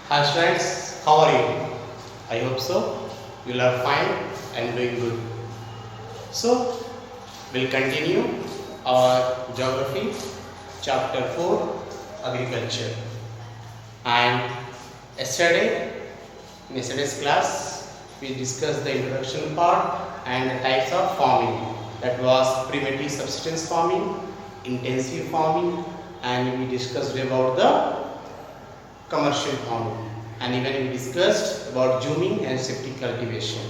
Hi students, how are you? I hope so. You are fine and doing good. So, we'll continue our geography, chapter 4, agriculture. And yesterday, in yesterday's class, we discussed the introduction part and the types of farming. That was primitive subsistence farming, intensive farming, and we discussed about the commercial farming, and even we discussed about zooming and septic cultivation,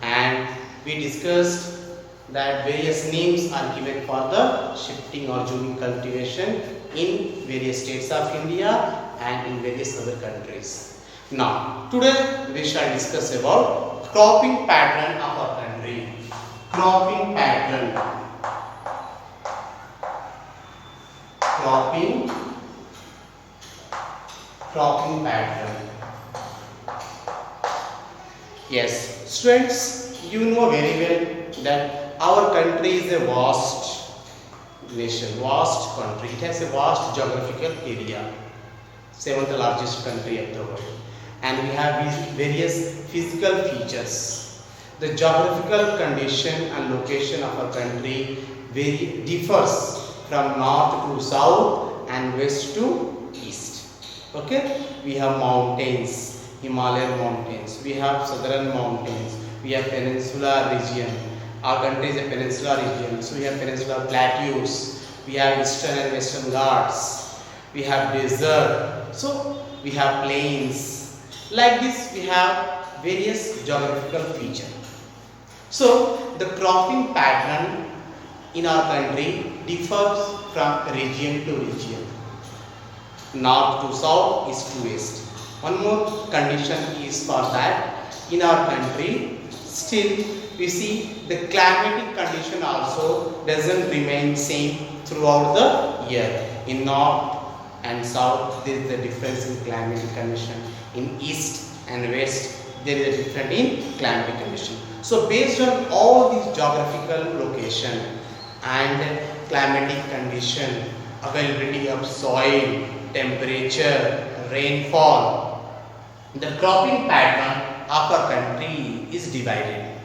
and we discussed that various names are given for the shifting or zooming cultivation in various states of India and in various other countries. Now today we shall discuss about cropping pattern of our country. Cropping pattern. Cropping pattern. Yes, students, you know very well that our country is a vast nation, vast country. It has a vast geographical area, seventh largest country of the world, and we have these various physical features. The geographical condition and location of our country differs from north to south and west to east. Okay, we have mountains, Himalayan mountains, we have southern mountains, we have peninsular region. Our country is a peninsular region, so we have peninsular plateaus, we have eastern and western ghats, we have desert, so we have plains. Like this, we have various geographical features. So the cropping pattern in our country differs from region to region. North to south, east to west. One more condition is for that in our country still we see the climatic condition also doesn't remain same throughout the year. In north and south there is a difference in climatic condition. In east and west there is a difference in climatic condition. So based on all these geographical location and climatic condition, availability of soil, temperature, rainfall, the cropping pattern of our country is divided.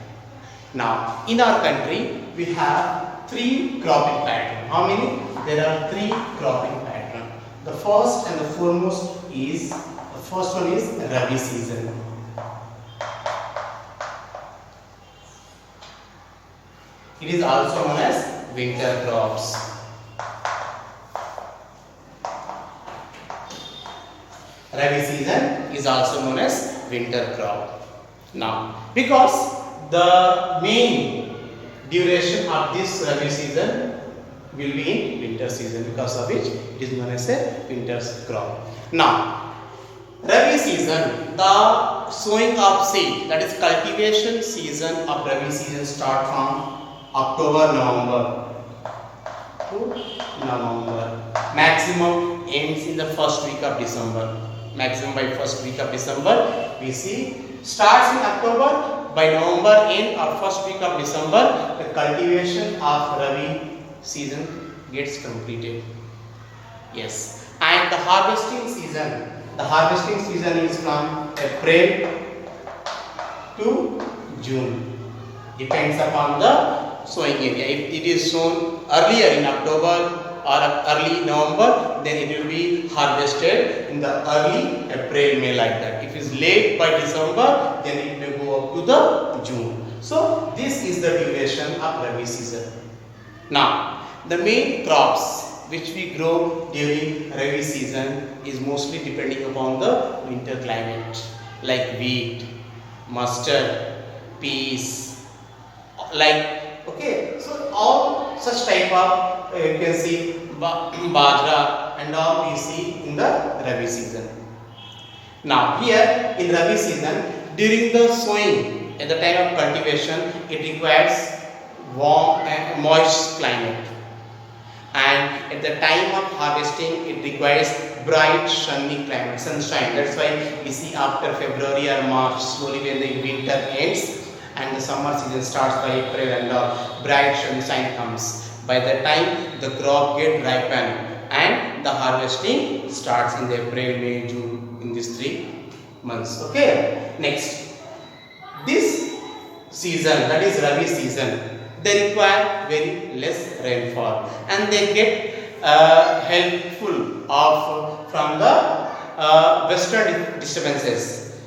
Now in our country we have three cropping patterns. How many? There are three cropping patterns. The first and the foremost is, the first one is Rabi season. It is also known as winter crops. Rabi season is also known as winter crop. Now, because the main duration of this Rabi season will be in winter season, because of which it is known as a winter crop. Now, Rabi season, the sowing of seed, that is cultivation season of Rabi season start from October, November to November. Maximum ends in the first week of December. Maximum by first week of December we see. Starts in October, by November end or first week of December the cultivation of Rabi season gets completed. Yes, and the harvesting season is from April to June, depends upon the sowing area. If it is sown earlier in October or early November, then it will be harvested in the early April, May, like that. If it is late by December, then it may go up to the June. So this is the duration of Rabi season. Now the main crops which we grow during Rabi season is mostly depending upon the winter climate, like wheat, mustard, peas, like, okay, so all such type of you can see bajra and all we see in the Rabi season. Now here in Rabi season, during the sowing, at the time of cultivation, it requires warm and moist climate, and at the time of harvesting it requires bright sunny climate, sunshine. That's why we see after February or March, slowly when the winter ends and the summer season starts by April and bright sunshine comes. By the time the crop get ripened and the harvesting starts in the April, May, June, in these 3 months. Okay. Next, this season, that is Rabi season, they require very less rainfall and they get helpful of from the western disturbances.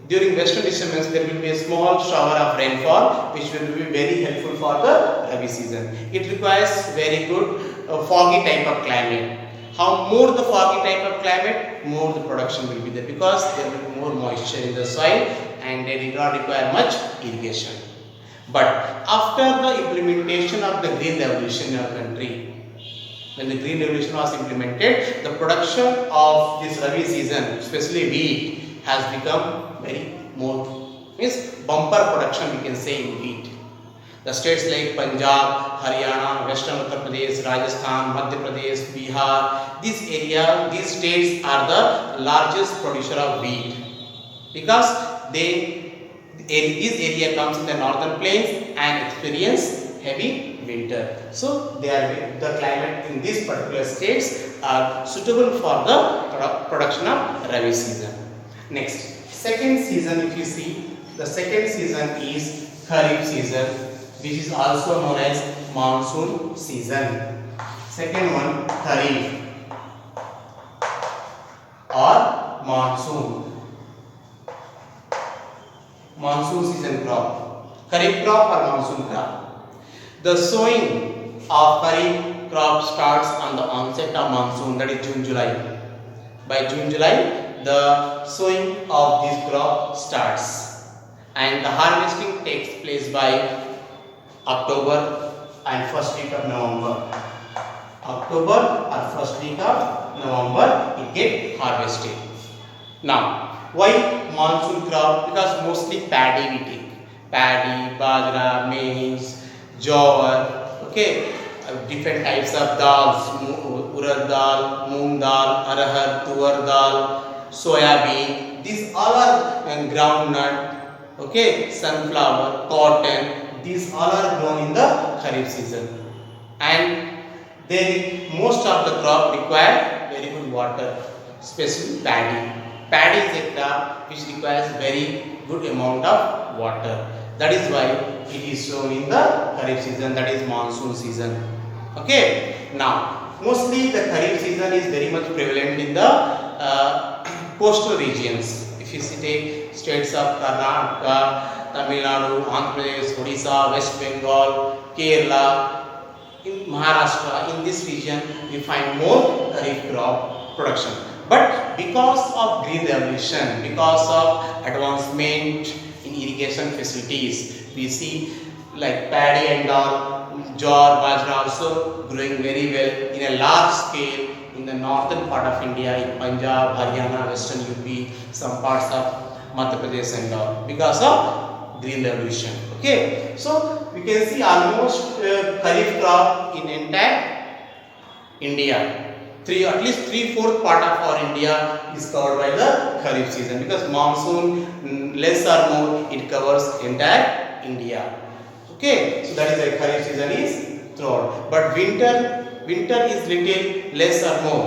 During western disturbance, there will be a small shower of rainfall which will be very helpful for the Rabi season. It requires very good foggy type of climate. How more the foggy type of climate, more the production will be there, because there will be more moisture in the soil and they do not require much irrigation. But after the implementation of the green revolution in our country, when the green revolution was implemented, the production of this Rabi season, especially wheat, has become very more, means bumper production we can say in wheat. The states like Punjab, Haryana, Western Uttar Pradesh, Rajasthan, Madhya Pradesh, Bihar, these states are the largest producer of wheat, because this area comes in the northern plains and experience heavy winter. So the climate in these particular states are suitable for the production of Rabi season. Next, second season, if you see, the second season is Kharif season, which is also known as monsoon season. Second one, Kharif or monsoon season crop. Kharif crop or monsoon crop. The sowing of Kharif crop starts on the onset of monsoon, that is June, July. By June, July, the sowing of this crop starts and the harvesting takes place by October and first week of November. October or first week of November, it gets harvested. Now, why monsoon crop? Because mostly paddy we take. Paddy, bajra, maize, jowar, okay, different types of dals, urad dal, moong dal, arahar, tuar dal, soya bean. These all are groundnut, okay, sunflower, cotton. These all are grown in the Kharif season, and most of the crop require very good water, especially paddy. Paddy is a crop which requires very good amount of water. That is why it is sown in the Kharif season, that is monsoon season. Okay. Now, mostly the Kharif season is very much prevalent in the coastal regions. If you take states of Karnataka, Tamil Nadu, Andhra Pradesh, Odisha, West Bengal, Kerala, in Maharashtra, in this region we find more Kharif crop production. But because of green revolution, because of advancement in irrigation facilities, we see like paddy and all, jowar, bajra also growing very well in a large scale in the northern part of India, in Punjab, Haryana, Western UP, some parts of Madhya Pradesh and all, because of green revolution. Okay, so we can see almost Kharif crop in entire India. At least 3/4 part of our India is covered by the Kharif season, because monsoon less or more it covers entire India. Okay, so that is why Kharif season is throughout. But winter is little less or more.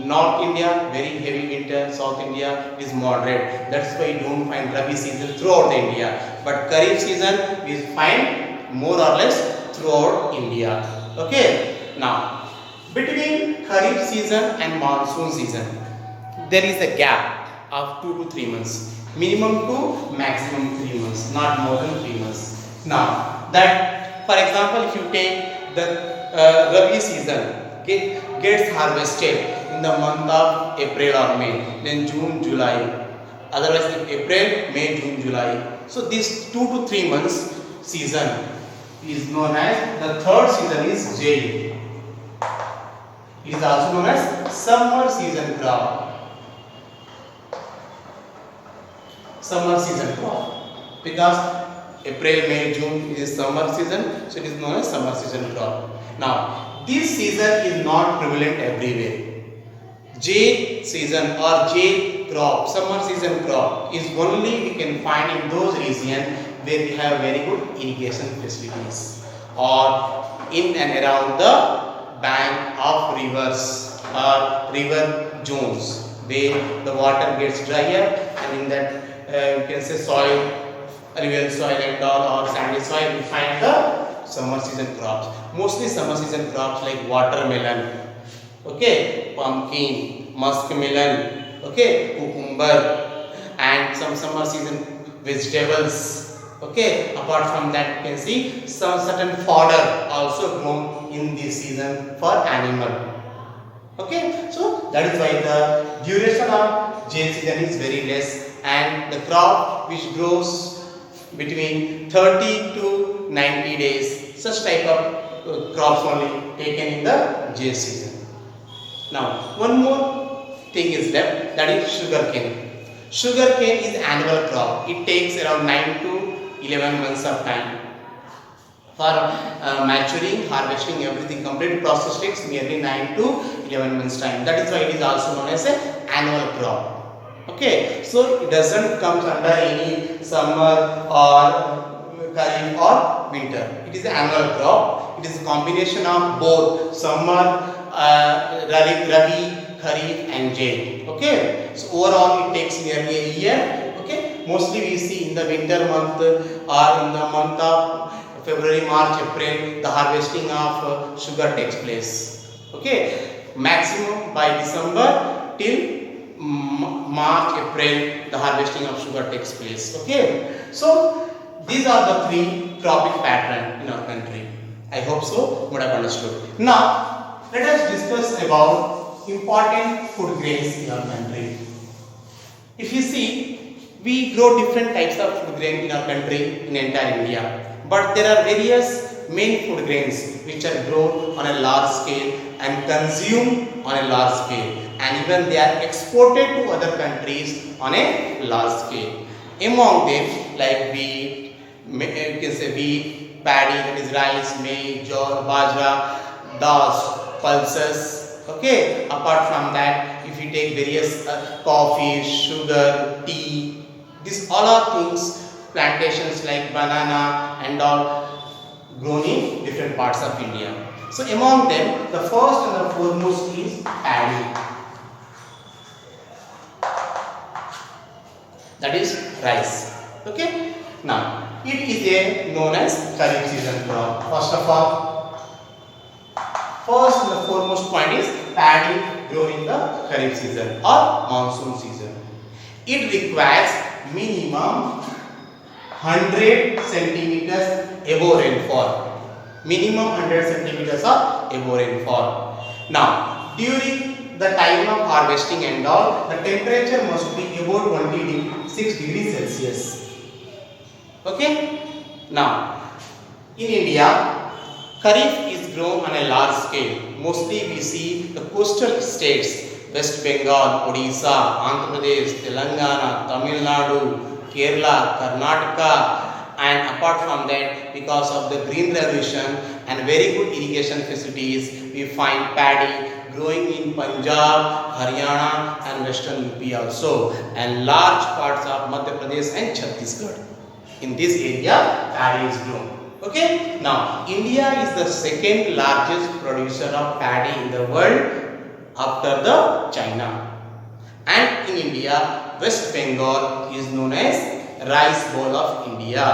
North India very heavy winter, South India is moderate. That's why you don't find Rabi season throughout India. But Kharif season we find more or less throughout India. Okay, now between Kharif season and monsoon season, there is a gap of 2 to 3 months, minimum to maximum 3 months, not more than 3 months. Now, that for example, if you take the Rabi season gets harvested in the month of April or May, then June, July. Otherwise, April, May, June, July. So this 2 to 3 months season is known as, the third season is Jail. It is also known as summer season crop. Summer season crop, because April, May, June is summer season, so it is known as summer season crop. Now, this season is not prevalent everywhere. J season or J crop, summer season crop, is only we can find in those regions where we have very good irrigation facilities, or in and around the bank of rivers or river zones where the water gets drier, and in that you can say soil, alluvial soil and all, or sandy soil, we find the summer season crops. Mostly summer season crops like watermelon, okay, pumpkin, muskmelon, okay, cucumber, and some summer season vegetables. Okay, apart from that, you can see some certain fodder also grown in this season for animal. Okay, so that is why the duration of jail season is very less, and the crop which grows between 30 to 90 days, such type of crops only taken in the jail season. Now, one more thing is left, that is sugar cane. Sugar cane is annual crop. It takes around 9 to 11 months of time for maturing, harvesting, everything complete process takes nearly 9 to 11 months time. That is why it is also known as an annual crop. Okay, so it doesn't come under any summer or kharif or winter. It is an annual crop. It is a combination of both summer, rabi, kharif and jail. Okay, so overall it takes nearly a year. Okay, mostly we see in the winter month or in the month of February, March, April, the harvesting of sugar takes place. Okay, maximum by December till March, April, the harvesting of sugar takes place. Okay, so these are the three cropping pattern in our country. I hope so you would have understood. Now let us discuss about important food grains in our country. If you see, we grow different types of food grain in our country, in entire India, but there are various main food grains which are grown on a large scale and consumed on a large scale, and even they are exported to other countries on a large scale. Among them, like wheat, you can say wheat, paddy, that is rice, maize, jowar, bajra, dals, pulses. Okay, apart from that, if you take various coffee, sugar, tea, these all are things, plantations like banana and all grown in different parts of India. So among them, the first and the foremost is paddy, that is rice. Okay, now it is a known as kharif season crop. First of all, first and the foremost point is paddy grown in the kharif season or monsoon season. It requires minimum 100 centimeters above rainfall. Minimum 100 centimeters of above rainfall. Now, during the time of harvesting and all, the temperature must be above 26 degrees Celsius. Okay? Now, in India, kharif is grown on a large scale. Mostly we see the coastal states, West Bengal, Odisha, Andhra Pradesh, Telangana, Tamil Nadu, Kerala, Karnataka, and apart from that, because of the green revolution and very good irrigation facilities, we find paddy growing in Punjab, Haryana and western UP also, and large parts of Madhya Pradesh and Chhattisgarh. In this area, paddy is grown. Okay, now India is the second largest producer of paddy in the world after the China, and in India, West Bengal is known as rice bowl of India.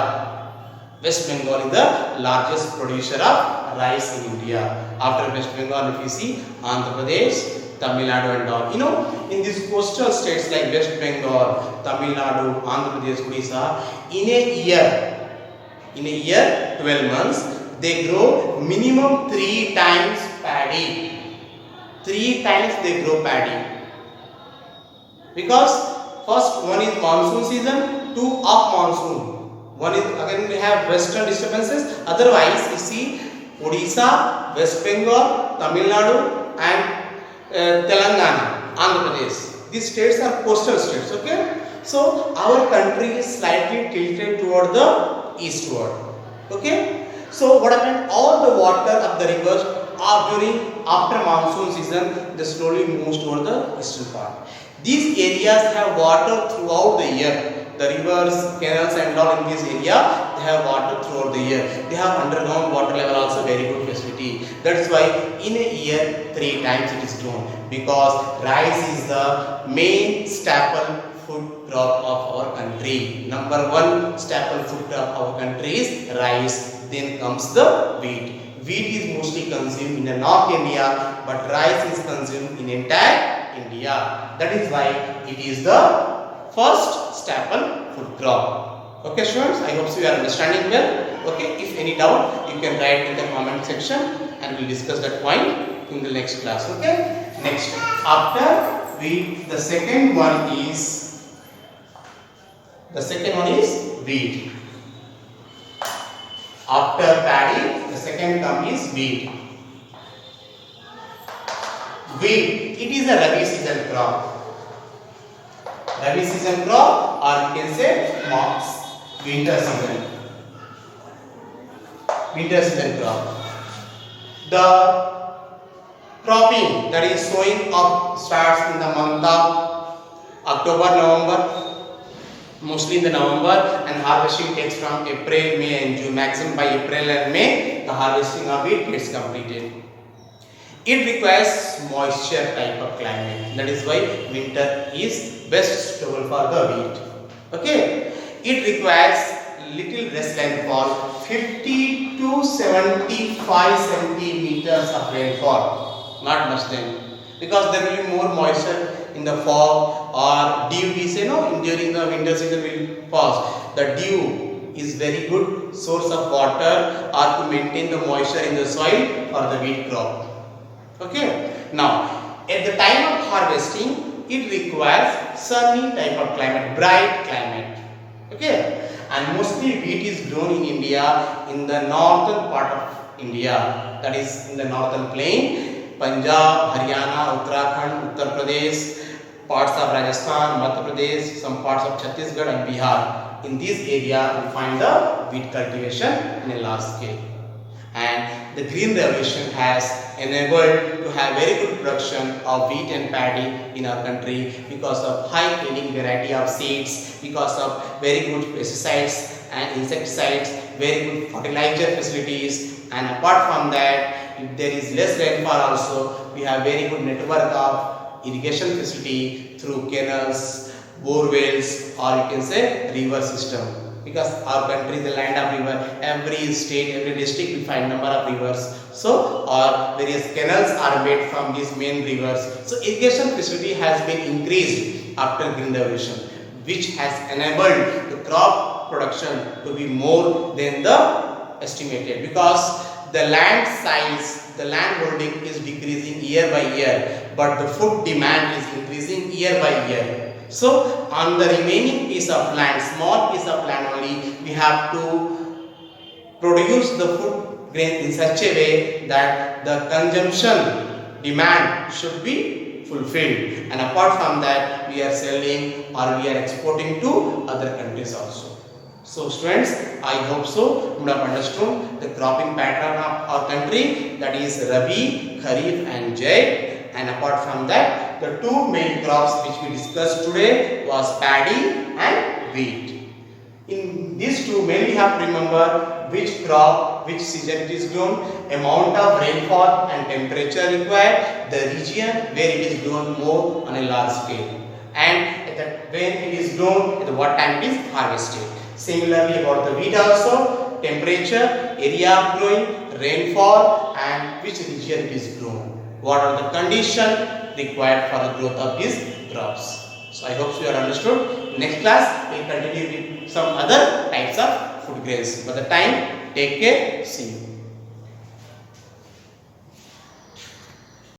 West Bengal is the largest producer of rice in India. After West Bengal, if you see Andhra Pradesh, Tamil Nadu and all. You know, in these coastal states like West Bengal, Tamil Nadu, Andhra Pradesh, Odisha, in a year 12 months, they grow minimum 3 times paddy. 3 times they grow paddy. Because first one is monsoon season, 2 of monsoon. One is again we have western disturbances. Otherwise, you see Odisha, West Bengal, Tamil Nadu and Telangana, Andhra Pradesh. These states are coastal states. Okay. So our country is slightly tilted toward the eastward. Okay. So what happened? All the water of the rivers are after monsoon season, they slowly move toward the eastern part. These areas have water throughout the year. the rivers, canals and all in this area, they have water throughout the year. They have underground water level also very good facility. That's why in a year 3 times it is grown, because rice is the main staple food crop of our country. Number one staple food crop of our country is rice. Then comes the wheat. Wheat is mostly consumed in the North India, but rice is consumed in entire India. That is why it is the first staple food crop. Okay students, I hope so you are understanding well. Okay, if any doubt you can write in the comment section and we will discuss that point in the next class. Okay, next after wheat, the second one is wheat. After paddy, the second term is wheat. Wheat, it is a Rabi season crop. Rabi season crop, or you can say winter season. Winter season crop. The cropping, that is sowing up, starts in the month of October, November. Mostly in the November, and harvesting takes from April, May and June. Maximum by April and May, the harvesting of it gets completed. It requires moisture type of climate. That is why winter is best suitable for the wheat. Okay. It requires little less rainfall, 50 to 75 centimeters of rainfall. Not much then, because there will be more moisture in the fog or dew. We say no, during the winter season will pass. The dew is very good source of water or to maintain the moisture in the soil for the wheat crop. Okay. Now at the time of harvesting, it requires sunny type of climate, bright climate. Okay. And mostly wheat is grown in India, in the northern part of India, that is in the northern plain, Punjab, Haryana, Uttarakhand, Uttar Pradesh, parts of Rajasthan, Madhya Pradesh, some parts of Chhattisgarh and Bihar. In this area, we find the wheat cultivation in a large scale. And the green revolution has enabled to have very good production of wheat and paddy in our country because of high yielding variety of seeds, because of very good pesticides and insecticides, very good fertilizer facilities, and apart from that, if there is less rainfall also, we have very good network of irrigation facility through canals, bore wells, or you can say river system. Because our country is a land of river, every state, every district we find number of rivers. So, or various canals are made from these main rivers. So, irrigation facility has been increased after green revolution, which has enabled the crop production to be more than the estimated, because the land size, the land holding is decreasing year by year, but the food demand is increasing year by year. So on the remaining piece of land, small piece of land only, we have to produce the food grain in such a way that the consumption demand should be fulfilled, and apart from that we are selling or we are exporting to other countries also. So students, I hope so you have understood the cropping pattern of our country, that is Rabi, Kharif and Zaid. And apart from that, the two main crops which we discussed today was paddy and wheat. In these two, mainly have to remember which crop, which season it is grown, amount of rainfall and temperature required, the region where it is grown more on a large scale, and when it is grown, at what time it is harvested. Similarly about the wheat also, temperature, area of growing, rainfall, and which region it is grown. What are the conditions required for the growth of these crops. So I hope you have understood. Next class we will continue with some other types of food grains. By the time, take care, see you.